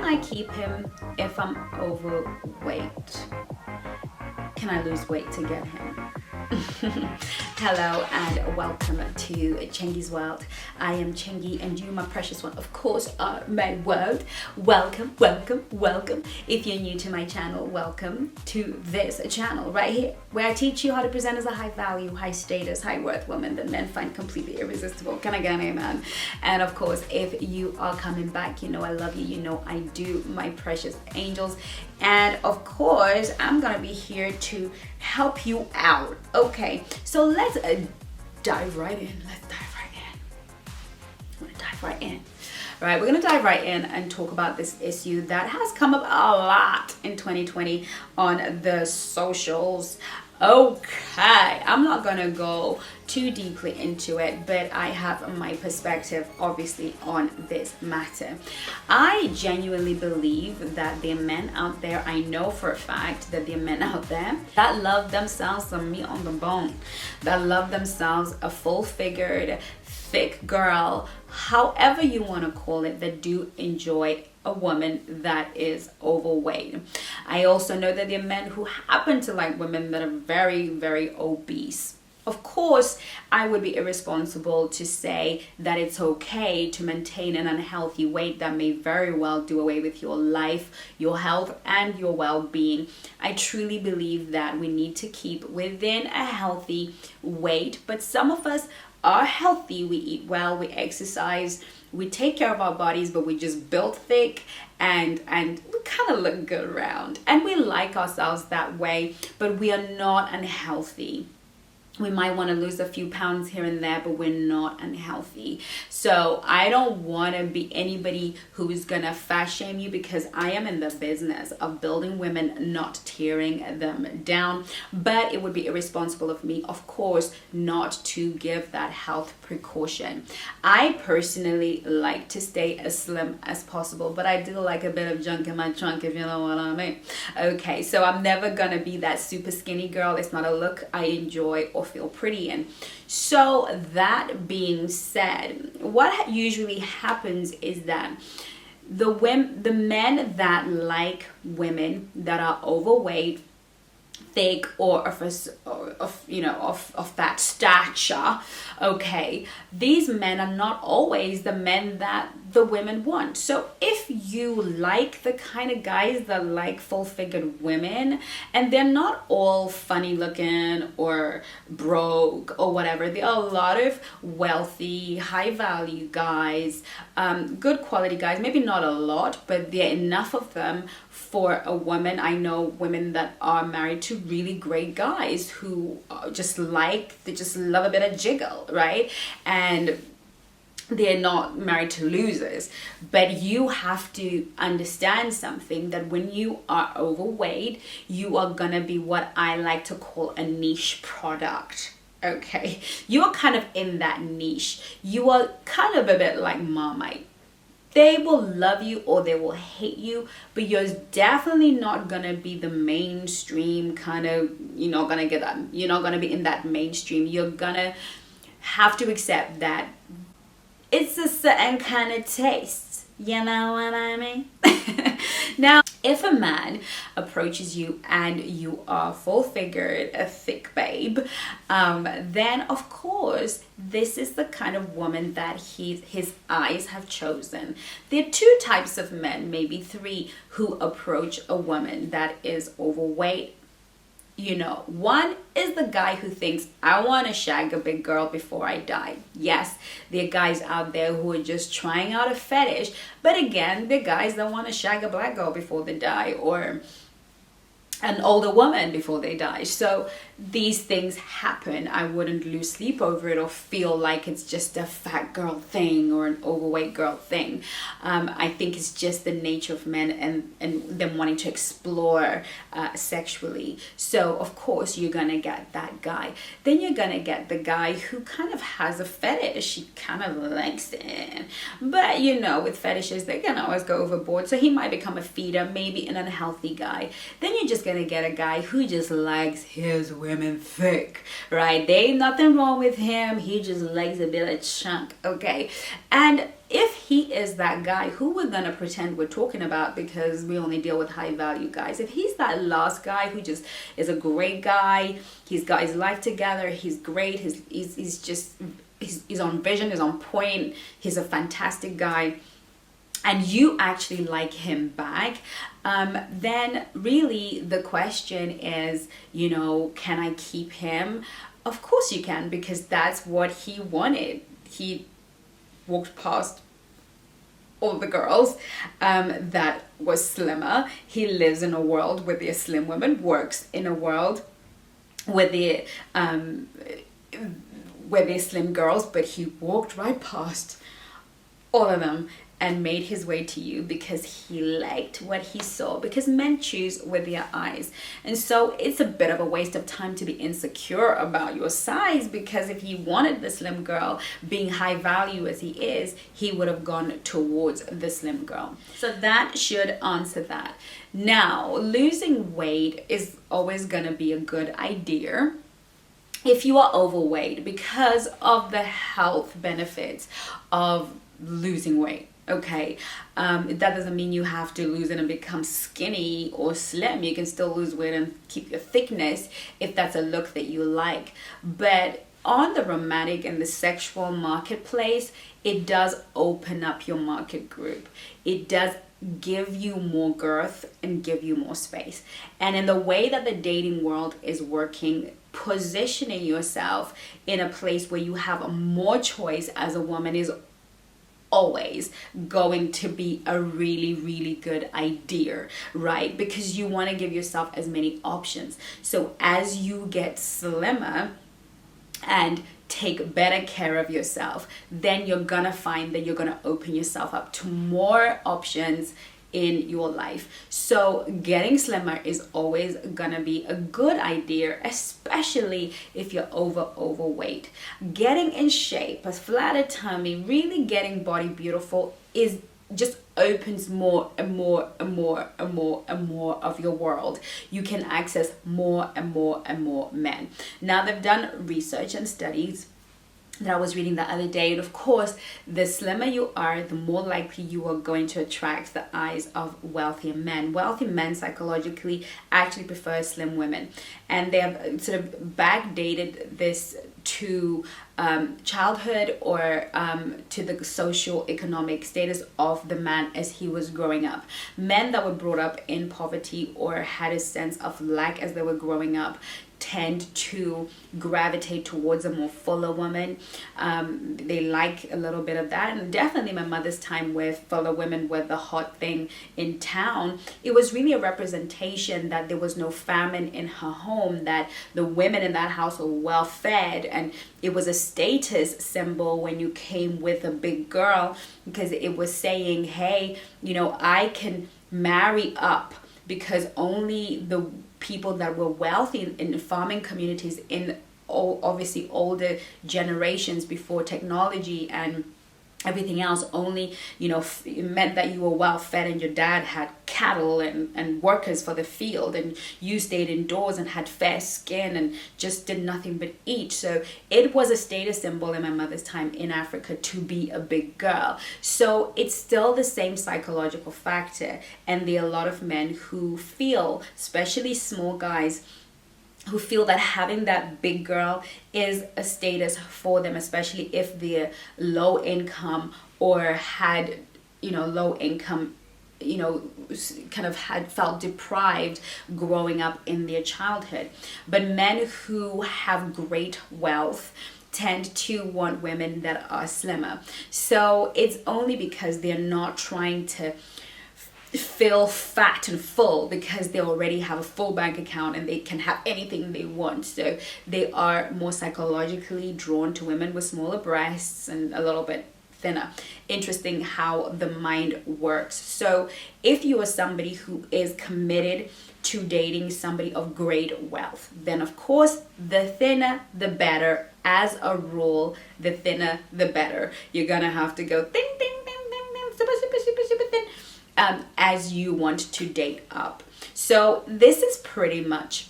I keep him if I'm overweight? Can I lose weight to get him? Hello and welcome to Chengi's world. I am Chengi and you, my precious one, of course, are my world. Welcome, welcome, welcome. If you're new to my channel, welcome to this channel right here, where I teach you how to present as a high value, high status, high worth woman that men find completely irresistible. Can I get an amen? And of course, if you are coming back, you know I love you, you know I do, my precious angels. And of course, I'm gonna be here to help you out. Okay, so let's dive right in. All right, we're gonna dive right in and talk about this issue that has come up a lot in 2020 on the socials. Okay, I'm not gonna go too deeply into it, but I have my perspective obviously on this matter. I genuinely believe that there are men out there, I know for a fact that there are men out there that love themselves some meat on the bone, that love themselves a full-figured, thick girl, however you want to call it, that do enjoy a woman that is overweight. I also know that there are men who happen to like women that are very, very obese. Of course, I would be irresponsible to say that it's okay to maintain an unhealthy weight that may very well do away with your life, your health, and your well-being. I truly believe that we need to keep within a healthy weight, but some of us are healthy. We eat well, we exercise, we take care of our bodies, but we just built thick and we kind of look good around and we like ourselves that way, but we are not unhealthy. We might want to lose a few pounds here and there, but we're not unhealthy. So I don't want to be anybody who is going to fat shame you, because I am in the business of building women, not tearing them down. But it would be irresponsible of me, of course, not to give that health precaution. I personally like to stay as slim as possible, but I do like a bit of junk in my trunk, if you know what I mean. Okay, so I'm never going to be that super skinny girl. It's not a look I enjoy or feel pretty in. So that being said, what usually happens is that the men that like women that are overweight, thick, or of that stature, okay, these men are not always the men that the women want. So if you like the kind of guys that like full-figured women, and they're not all funny looking or broke or whatever, there are a lot of wealthy, high value guys, good quality guys, maybe not a lot, but there are enough of them for a woman. I know women that are married to really great guys who they just love a bit of jiggle, right? And they're not married to losers. But you have to understand something, that when you are overweight, you are gonna be what I like to call a niche product. Okay, you are kind of in that niche. You are kind of a bit like Marmite. They will love you or they will hate you, but you're definitely not gonna be the mainstream kind of, you're not gonna get that, you're not gonna be in that mainstream. You're gonna have to accept that it's a certain kind of taste. You know what I mean? Now, if a man approaches you and you are full-figured, a thick babe, then of course, this is the kind of woman that his eyes have chosen. There are two types of men, maybe three, who approach a woman that is overweight. You know, one is the guy who thinks, I want to shag a big girl before I die. Yes, there are guys out there who are just trying out a fetish. But again, there are guys that want to shag a black girl before they die, or an older woman before they die. So these things happen. I wouldn't lose sleep over it or feel like it's just a fat girl thing or an overweight girl thing. I think it's just the nature of men and them wanting to explore sexually. So of course you're gonna get that guy. Then you're gonna get the guy who kind of has a fetish. He kind of likes it. But you know, with fetishes, they can always go overboard. So he might become a feeder, maybe an unhealthy guy. Then you're just gonna get a guy who just likes his women thick, right? There ain't nothing wrong with him. He just likes a bit of chunk, okay? And if he is that guy who we're gonna pretend we're talking about, because we only deal with high value guys, if he's that last guy who just is a great guy, he's got his life together, he's great, he's on vision, he's on point, he's a fantastic guy, and you actually like him back, then really the question is, can I keep him? Of course you can, because that's what he wanted. He walked past all the girls that was slimmer. He lives in a world where they're slim women, works in a world where they're slim girls, but he walked right past all of them and made his way to you because he liked what he saw, because men choose with their eyes. And so it's a bit of a waste of time to be insecure about your size, because if he wanted the slim girl, being high value as he is, he would have gone towards the slim girl. So that should answer that. Now, losing weight is always gonna be a good idea if you are overweight, because of the health benefits of losing weight. Okay, that doesn't mean you have to lose it and become skinny or slim. You can still lose weight and keep your thickness if that's a look that you like. But on the romantic and the sexual marketplace, it does open up your market group. It does give you more girth and give you more space. And in the way that the dating world is working, positioning yourself in a place where you have more choice as a woman is always going to be a really, really good idea, right? Because you want to give yourself as many options. So as you get slimmer and take better care of yourself, then you're gonna find that you're gonna open yourself up to more options in your life. So getting slimmer is always gonna be a good idea, especially if you're overweight. Getting in shape, a flatter tummy, really getting body beautiful is just opens more and more and more and more and more of your world. You can access more and more and more men. Now, they've done research and studies that I was reading the other day, and of course, the slimmer you are, the more likely you are going to attract the eyes of wealthier men. Wealthy men psychologically actually prefer slim women, and they have sort of backdated this to childhood or to the social economic status of the man as he was growing up. Men that were brought up in poverty or had a sense of lack as they were growing up tend to gravitate towards a more fuller woman. They like a little bit of that, and definitely my mother's time with fuller women were the hot thing in town. It was really a representation that there was no famine in her home, that the women in that house were well fed, and it was a status symbol when you came with a big girl, because it was saying, hey, I can marry up, because only the people that were wealthy in farming communities in obviously older generations before technology and everything else, only it meant that you were well fed and your dad had cattle and workers for the field, and you stayed indoors and had fair skin and just did nothing but eat. So it was a status symbol in my mother's time in Africa to be a big girl. So it's still the same psychological factor, and there are a lot of men who feel, especially small guys, who feel that having that big girl is a status for them, especially if they're low income or had, low income, kind of had felt deprived growing up in their childhood. But men who have great wealth tend to want women that are slimmer. So it's only because they're not trying to feel fat and full, because they already have a full bank account and they can have anything they want. So they are more psychologically drawn to women with smaller breasts and a little bit thinner. Interesting how the mind works. So if you are somebody who is committed to dating somebody of great wealth, then of course the thinner the better. As a rule, the thinner the better. You're gonna have to go ding ding ding ding ding, super super super super thin, as you want to date up. So this is pretty much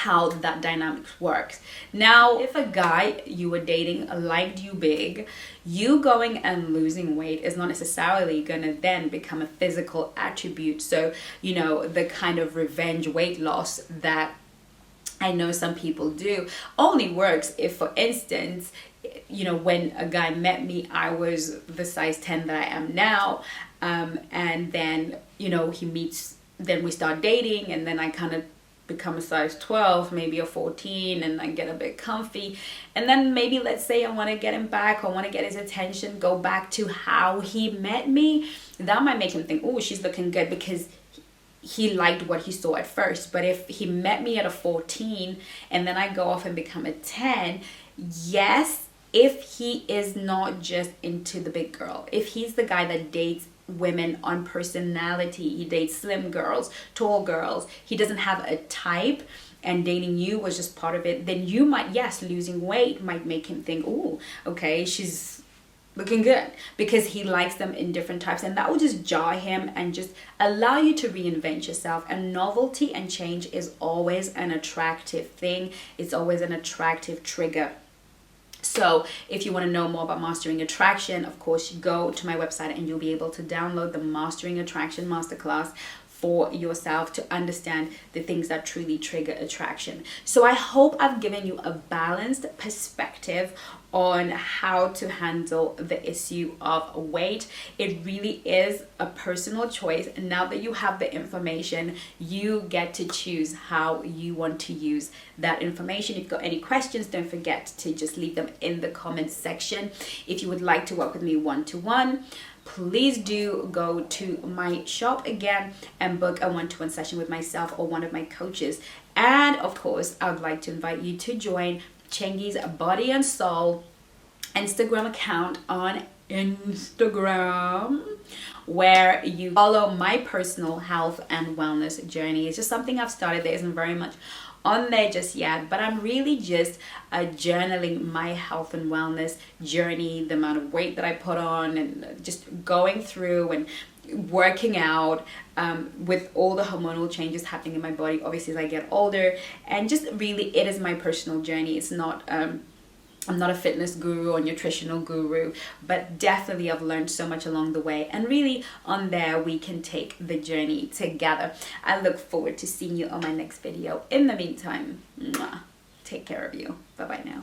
how that dynamic works. Now, if a guy you were dating liked you big, you going and losing weight is not necessarily gonna then become a physical attribute. So, you know, the kind of revenge weight loss that I know some people do only works if, for instance, you know, when a guy met me, I was the size 10 that I am now, and then, you know, he meets, then we start dating, and then I kind of become a size 12, maybe a 14, and I get a bit comfy, and then maybe, let's say I want to get him back, or want to get his attention, go back to how he met me. That might make him think, oh, she's looking good, because he liked what he saw at first. But if he met me at a 14 and then I go off and become a 10, yes, if he is not just into the big girl, if he's the guy that dates women on personality, he dates slim girls, tall girls, he doesn't have a type, and dating you was just part of it, then you might, yes, losing weight might make him think, oh, okay, she's looking good, because he likes them in different types, and that will just jar him and just allow you to reinvent yourself. And novelty and change is always an attractive thing. It's always an attractive trigger. So if you want to know more about Mastering Attraction, of course, go to my website and you'll be able to download the Mastering Attraction Masterclass for yourself to understand the things that truly trigger attraction. So I hope I've given you a balanced perspective on how to handle the issue of weight. It really is a personal choice, and now that you have the information, you get to choose how you want to use that information. If you've got any questions, don't forget to just leave them in the comments section. If you would like to work with me one-to-one, please do go to my shop again and book a one-to-one session with myself or one of my coaches. And of course, I would like to invite you to join Chengi's Body and Soul Instagram account on Instagram, where you follow my personal health and wellness journey. It's just something I've started. There isn't very much on there just yet, but I'm really just journaling my health and wellness journey, the amount of weight that I put on, and just going through and working out with all the hormonal changes happening in my body, obviously, as I get older. And just really, it is my personal journey. It's not I'm not a fitness guru or nutritional guru, but definitely I've learned so much along the way, and really on there we can take the journey together. I look forward to seeing you on my next video. In the meantime, take care of you. Bye bye now.